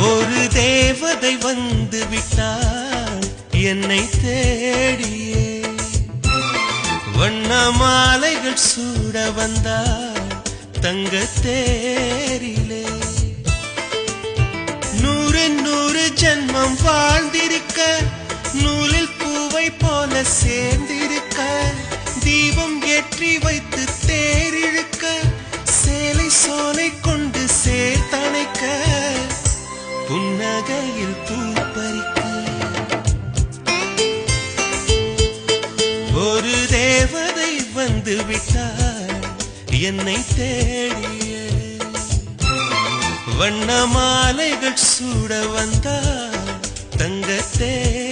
ஒரு தேவதை வந்து விட்டாள் என்னை தேடியே, வண்ண மாலைகள் சூட வந்தாள் தங்க தேரிலே. 100 100 ஜன்மம் வாழ்ந்திருக்க, நூலில் பூவை போல சேர்ந்திருக்க, தீபம் ஏற்றி வைத்து தேரிழுக்க, சேலை சோலை கொண்டு சேர்த்தணைக்க, புன்னகையில் பூ பறிக்க. ஒரு தேவதை வந்து விட்டாள் என்னை தேடிய, வண்ண மாலைகள் சூட வந்தாள் தங்க தேரிலே.